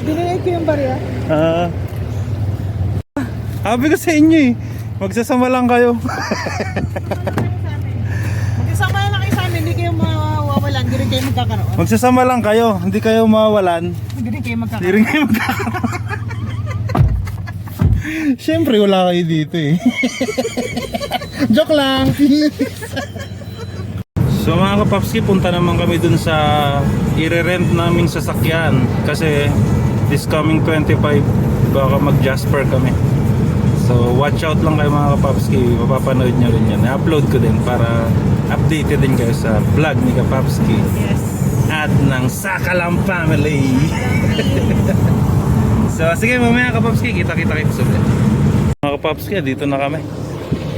Dinilate ko yung barya. Sabi ko sa inyo eh, magsasama lang kayo. Magkasama na kayo sa amin, hindi kayo mawawalan, hindi rin kayo magkakaroon. Magsasama lang kayo, hindi kayo mawawalan. Hindi rin kayo Hindi magkakaroon. rin kayo magkakaroon. Siyempre wala kayo dito eh. Joke lang. So mga kapapski, punta naman kami dun sa i-rent naming sasakyan. Kasi this coming 25, baka mag-Jasper kami. So watch out lang kayo mga kapapski, mapapanood nyo rin yan. I-upload ko din para updated din kayo sa vlog ni Kapapski Yes. at ng Sakalam Family. So sige, mamaya Kapapski, kita-kita kayo sa vlog. Mga Kapapski, dito na kami.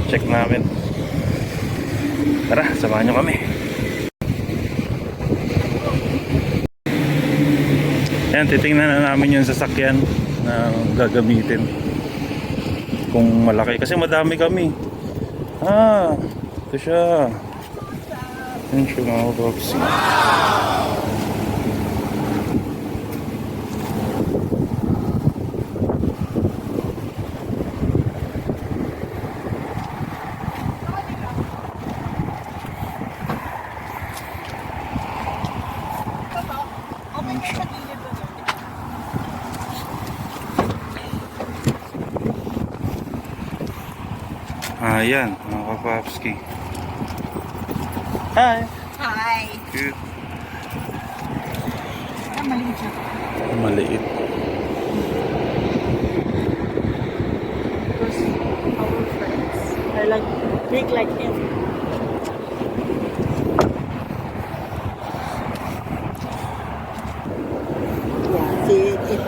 Check namin. Tara, samahan nyo kami. Ayan, titingnan na namin yung sasakyan na gagamitin. Kung malaki, kasi madami kami. Ito siya. Ayan siya mga Kapapski. Ayan, mga Kapapski. Hi! Hi. Cute. Maliit siya. Maliit. Because our friends are like big like him. Yeah, see it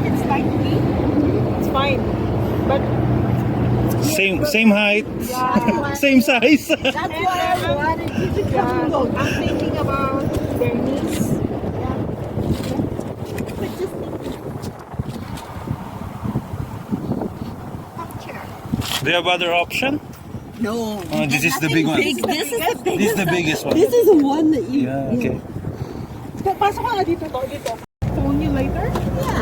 It's like me. It's fine. But Same height, yeah, same size. that's why I wanted you to come. I'm thinking about their knees. Yeah. But just up chair. Do you have other option? No. Oh, this is the big one. This is the biggest. This is the biggest one. This is the one that you. Yeah, okay. Pasok ka nga dito, dito. Phone you later?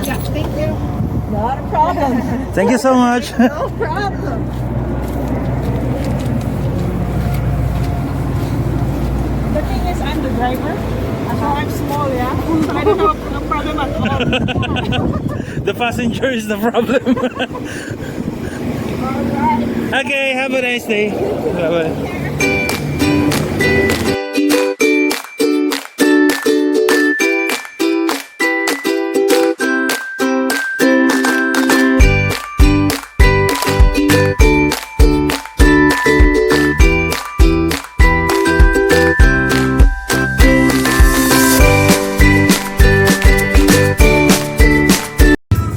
Yeah. Thank you. Not a problem. Thank you so much. No problem. The thing is, I'm the driver. So I'm small, yeah? I don't have a problem at all. The passenger is the problem. Okay, have a nice day. Bye-bye.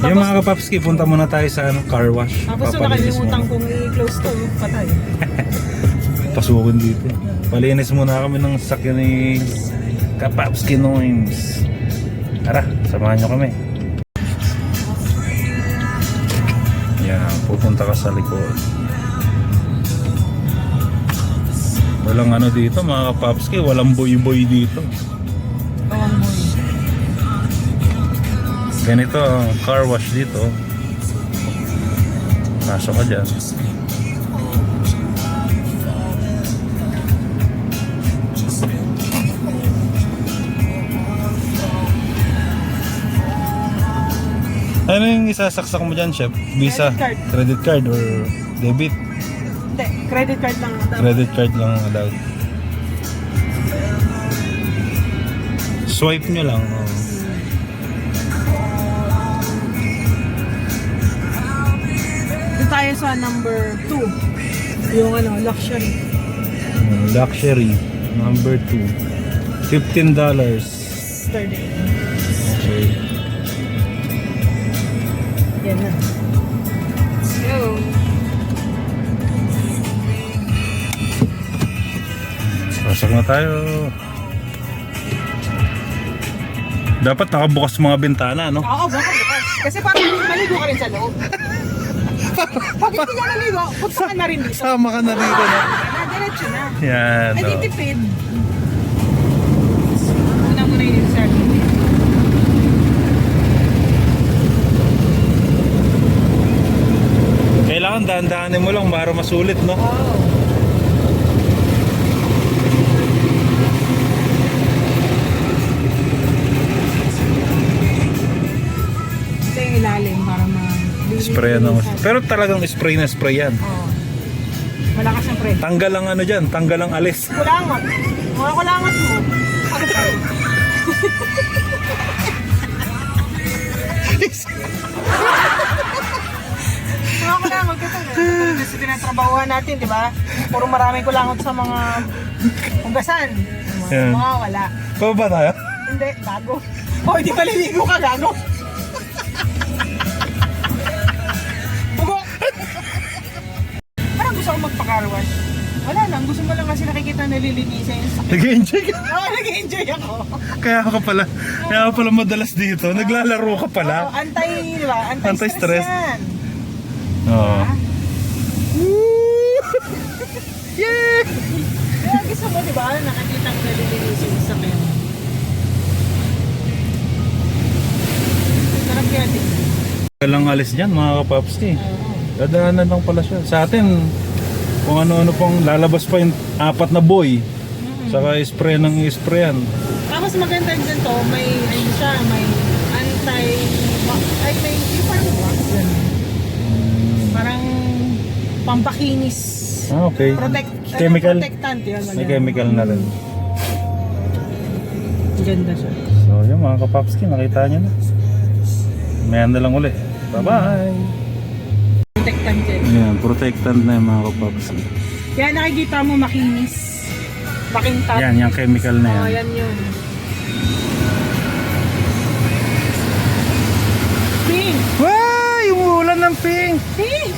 Yung mga Kapapski, punta muna tayo sa car wash. Tapos so Papalinis nakalimutan muna. kong i-close to, patay. Pasukin dito. Palinis muna kami ng sakyan ni Kapapski Noims. Tara, samahan nyo kami. Yan, pupunta ka sa likod. Walang ano dito mga Kapapski, walang boy-boy dito. Oh, boy. Ganito ang car wash dito. Pasok ka dyan. Ano yung isasaksak mo dyan, Chef? Visa? Credit card. Credit card or debit? Hindi, credit card lang. Credit card lang allowed. Swipe nyo lang. Oh. Dito tayo sa number 2. Yung ano, luxury. Luxury. Number 2. $15. Yesterday. Okay. Yan na. So, Pasok na tayo. Dapat nakabukas mga bintana, no? oo, baka bukas. Kasi parang maligo ka rin sa loob. Pag hindi ka naligo, punta ka na rin dito. Sama ka na rito, no? Diretso na. Yan. Ay, di Oh. tipid. Kailangan dahan-dahanin mo lang para masulit, no? Oo. Ito yung ilalim para Spray mo. Pero talagang spray na spray yan. Oo. Malakas ang pre. Tanggal ang ano dyan, tanggal ang alis. Kulangot. Mga kulangot mo. Ano pa? Mga kulangot ka to. Kasi tinatrabahuhan natin, di ba? Puro maraming kulangot sa mga hugasan. Yan. Mga wala. Pababa tayo? Hindi, gago. Oh, hindi paliligo ka, gago. Bugo! Parang gusto ko magpa-carwash. Wala lang, gusto mo lang kasi nakikita nalilinisan yung sakit. Nag-enjoy ka? Oo, nag-enjoy ako. Kaya ka pala madalas dito. Naglalaro ka pala. Oo, di ba? Anti-stress. Anti-stress yan. Oo. Ha? Yeah! Kaya gusto mo, di ba? Nakikita ko nalilinisan yung sakit. Sarap yan, di ba? Walang alis dyan mga kapapski. Oo. Dadaanan lang pala siya. Sa atin, kung ano-ano pang lalabas pa yung 4 na boy. Saka spray ng sprayan. Tapos maganda din to, may ano siya, may may yung parang wax. Parang pampakinis. Ah, okay. Chemical. Chemical. Protectant yun. May chemical na rin. Ganda siya. So yun mga kapapski, nakita nyo na. Mayan na lang uli. Bye-bye! Protectant yan. Yan, protectant na yung mga kapapski. Kaya nakikita mo makinis. Makintab. Yan, yung chemical na Oo, yan. yan yun. Pink! Wow! Yung ulan ng pink! Pink!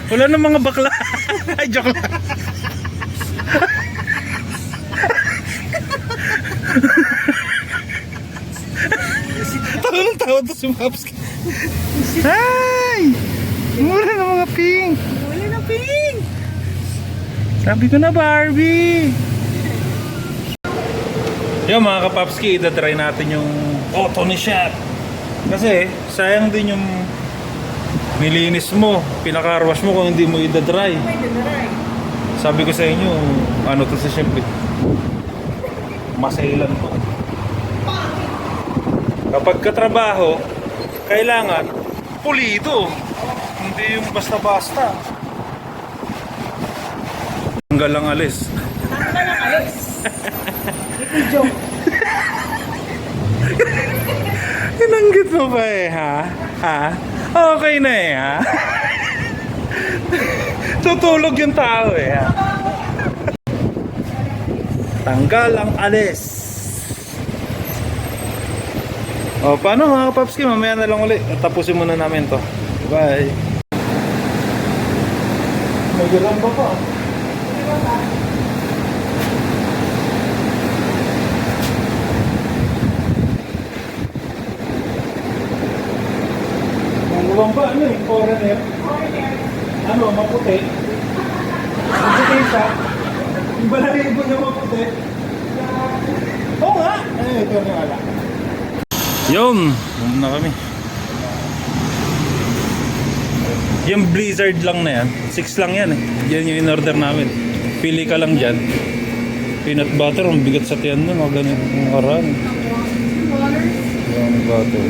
Wala ng mga bakla. Ay, joke lang. Tawa ng tawa to si Mapski. Ay! Mura ng mga pink. Wala na pink! Sabi ko na Barbie. Yung mga kapapski, itatry natin yung auto ni Chef. Kasi sayang din yung nilinis mo, pinakarwash mo kung hindi mo idadry. May dadaray. Sabi ko sa inyo, ano to sa Chef eh. Masailan to. Kapag katrabaho, kailangan pulido. Hindi yung basta-basta. Tanggal ang alis. Tanggal ang alis. Joke. Inanggit mo ba eh, ha? Ha? Okay na eh, ha? Tutulog yung tao eh, ha? Tanggal ang alis. O, paano mga kapapski? Mamaya na lang ulit. Tapusin muna namin to. Bye. May garamba pa. Ang ba? Ano yung foreigner? Ano? Maputi? Maputi siya? Yung balahibo niya maputi? Oo nga! Eh, ito na wala. Yun! Yun na kami. Yung blizzard lang na yan. 6 lang yan eh. Yan yung in-order namin. Pili ka lang dyan. Peanut butter, ang bigat sa tiyan nun. O ganun yung karan. Peanut butter.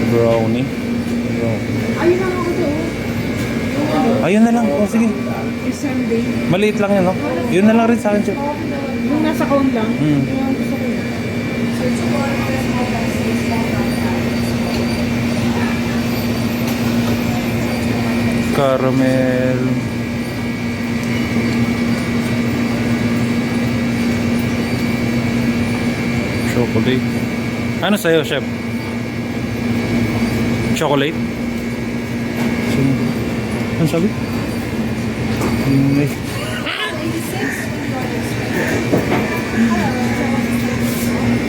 Brownie. Ayun lang ako to. Ayun na lang. O sige. It's Sunday. Maliit lang yan, no? Yun na lang rin sa akin, Chef. Yung nasa cone lang. Hmm. Yung gusto ko yun. Caramel. Chocolate. Ano sa'yo, Chef? Chocolate? Ano sabi?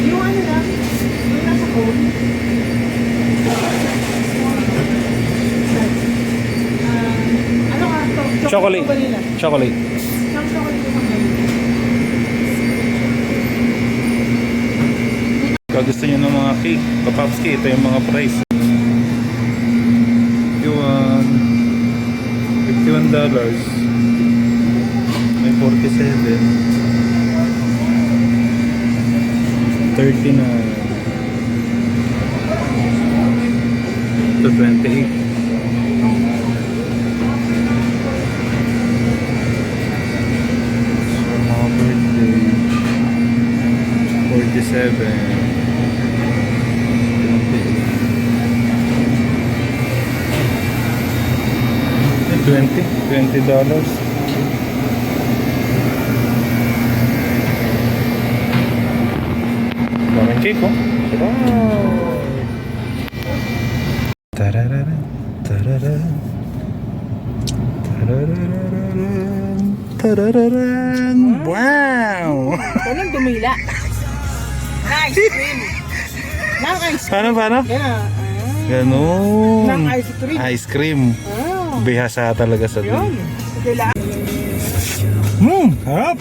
Yung ano lang. Yung nasa cone. Ano ka to? Chocolate. Vanilla. Chocolate. Siyang chocolate yung vanilla. pagka gusto nyo ng mga cake, kapapski, ito yung mga price. $51. May 47. 39. To 28. So, mga birthday. 47. 28. $20. Daming cake, oh. Tarararan, tarararan. Tarararan, tarararan. Wow! Walang dumila. Ice cream. Nang ice cream. Paano? Yeah. Ganun. Nang ice cream. Ice cream. Ah. Bihasa talaga sa Yun. dun. Kailangan. Harap.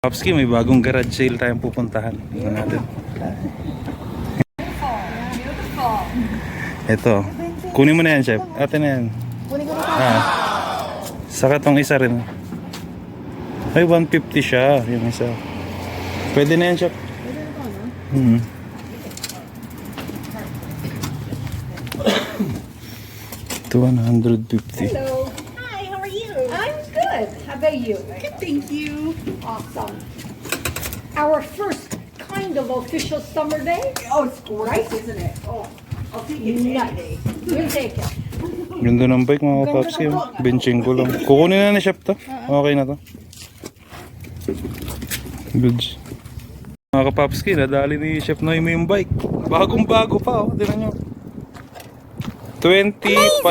Popski, may bagong garage sale tayong pupuntahan. Tingnan natin. Ito. Kunin mo na yan, chef. Ate na yan. Saka tong isa rin. Ay, 150 siya. Yung isa. Pwede na yan, chef. Ito, 150. Hello. Hi, how are you? I'm good. How about you? Good, thank you. Awesome. Our first kind of official summer day. Oh, it's great, isn't it? Oh, I'll take it any day. We'll take it. Ganda ng bike mga Popski. Benching ko lang. Kukunin na ni chef to. Okay na to. Goods. Mga kapapski, nadali ni Chef Noemi yung bike. Bagong bago pa, oh. Tignan nyo. $25.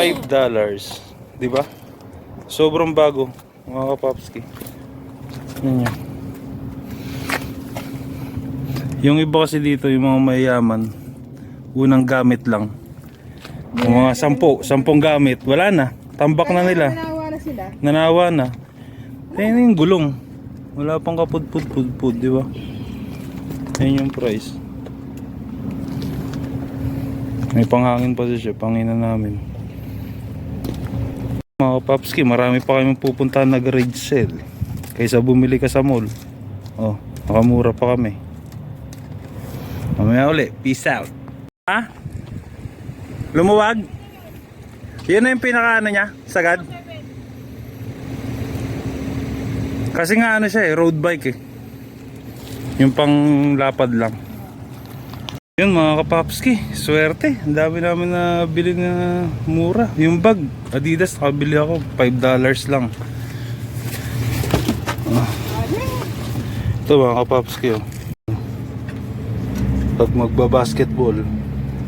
Diba? Sobrang bago, mga kapapski. Tignan nyo. Yung iba kasi dito, yung mga mayayaman, unang gamit lang. Yung mga 10 gamit, wala na. Tambak na nila. Nanawa na sila. Nanawa na. Ayun yung gulong. Wala pang kapud-pud-pud-pud, di ba? Ayun yung price. May panghangin pa siya, panginan namin. Mga Popski, marami pa kami pupuntahan na garage sale. Kaysa bumili ka sa mall. Oh, nakamura pa kami. Mamaya uli, peace out. Ha? Lumuwag? Yun na yung pinaka-ano niya, sagad. Kasi nga ano siya road bike eh. Yung pang lapad lang. Yun mga kapapski, swerte. Ang dami namin na bili na mura. Yung bag, Adidas, nakabili ako, $5 lang. Ito mga kapapski oh. Pag magbabasketball,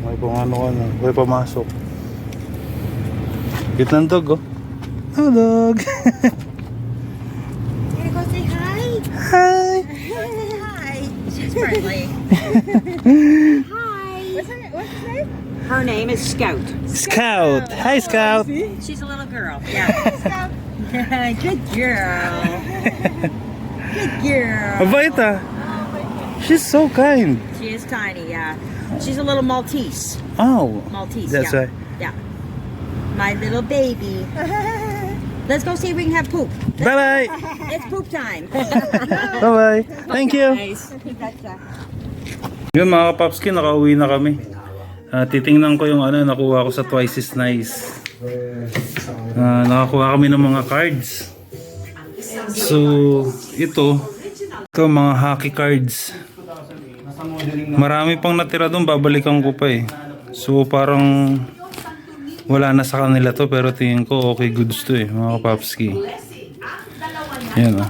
may pang ano, may pamasok. Cute ng dog oh. Hello dog. Wanna go say hi? Hi. Hi. She's friendly. Hi. What's her name? Her name is Scout. Scout. Hi Scout. She's a little girl. Yeah. Scout. Good girl. Good girl. Mabait ah. She's so kind. She is tiny, yeah. She's a little Maltese. Oh. Maltese, That's yeah. right. Yeah. My little baby. Let's go see if we can have poop. Bye bye. It's poop time. Bye bye. Thank you. Nice. Yun mga kapapski, nakauwi na kami. Titingnan ko yung ano, nakuha ko sa Twice is Nice. Nakakuha kami ng mga cards. So, ito mga hockey cards. Marami pang natira doon, babalikan ko pa eh. So, parang wala na sa kanila to, pero tingin ko okay goods to eh, mga kapapski. Yan oh.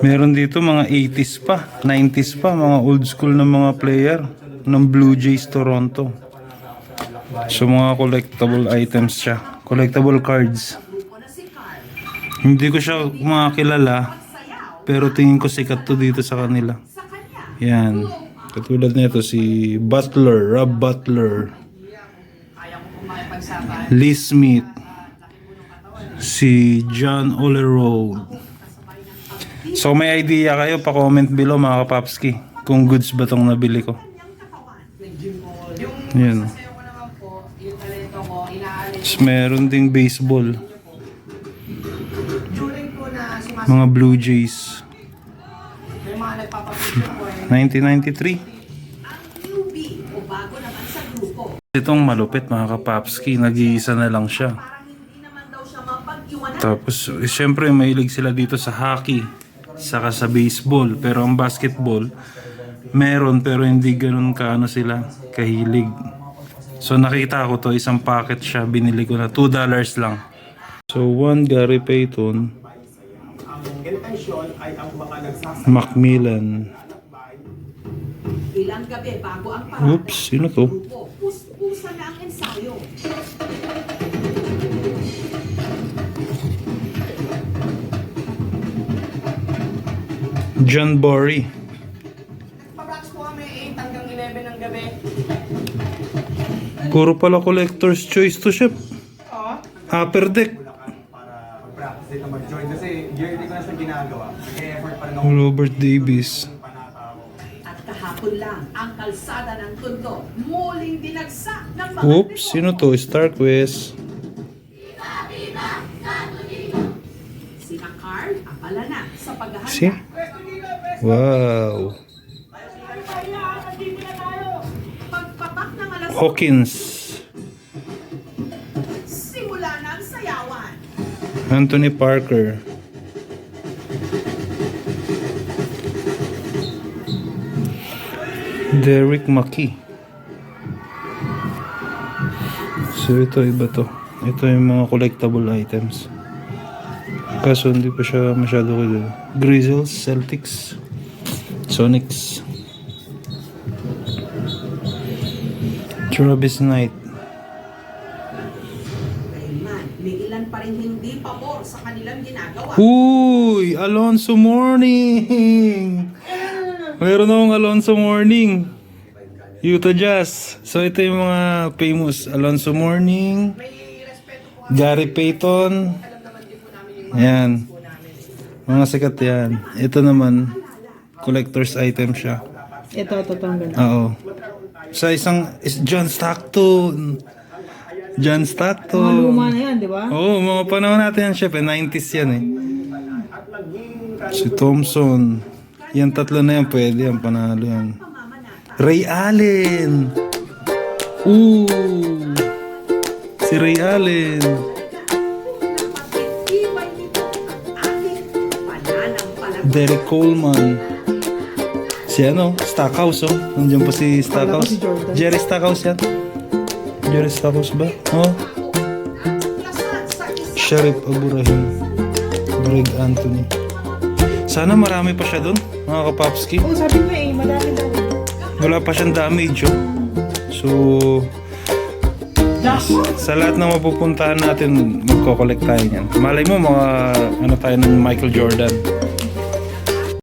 Meron dito mga 80s pa, 90s pa, mga old school na mga player. ng Blue Jays Toronto. So mga collectible items siya. Collectible cards. Hindi ko siya makakilala, pero tingin ko sikat to dito sa kanila. Yan. Katulad nito si Butler, Rob Butler. Lee Smith. Si John Olerode. So may idea kayo, pa-comment below mga kapapski kung goods ba tong nabili ko. Yan. Tapos meron ding baseball. Mga Blue Jays. 1993. Itong malupit mga kapapski, nag-iisa na lang siya. Tapos siyempre mahilig sila dito sa hockey, saka sa baseball, pero ang basketball meron pero hindi ganun kaano sila kahilig. So nakita ko to, isang packet siya, binili ko na $2 lang. So one Gary Payton, Macmillan. Ilang gabi bago ang Oops, sino to? Pusa na ang ensayo. John Barry. Pabrax po kami 8 hanggang 11 ng gabi. Puro pala collector's choice to siya. Upper deck. Para mag-practice dito mag-join kasi yearly ko na siya ginagawa. Nag-effort pa rin ako. Robert Davis. At kahapon lang, ang kalsada ng Tondo muling dinagsa ng mga Oops, sino to? Starquest. Sina Carl, abala na sa paghahanda. Si? Wow. Pagpapak ng alas Hawkins. simula na ang sayawan. Anthony Parker. Derek McKee. So ito, iba to. Ito yung mga collectible items. Kaso hindi pa siya masyado kilala. Grizzlies, Celtics, Sonics, Travis Knight. Kailan, may ilan pa rin hindi pabor sa kanilang ginagawa. Uy! Alonso Morning! Meron akong Alonso Morning. Utah Jazz. So ito yung mga famous. Alonso Morning. Gary Payton. Ayan. Mga sikat yan. Ito naman, collector's item siya. Ito, ganun. Oo. Sa isang, John Stockton. John Mga Stockton. luma na yan, di ba? Oo, mga panahon natin yan, syempre. 90s yan eh. Si Thompson. Yan tatlo na yan, pwede yan, panalo yan. Ray Allen. Ooh. Si Ray Allen. Pag-ibay nito ang ating pananampalataya. Derek Coleman. Si ano, Stackhouse oh. Nandiyan pa si Stackhouse. si Jordan. Jerry Stackhouse yan. Jerry Stackhouse ba? Oh. Sharif Aburahin. Greg Anthony. Sana marami pa siya doon, mga kapapski. Oo, sabi mo eh, madami daw. Wala pa siyang damage oh. So, sa lahat ng mapupuntahan natin, magko-collect tayo niyan. Malay mo, mga ano tayo ng Michael Jordan.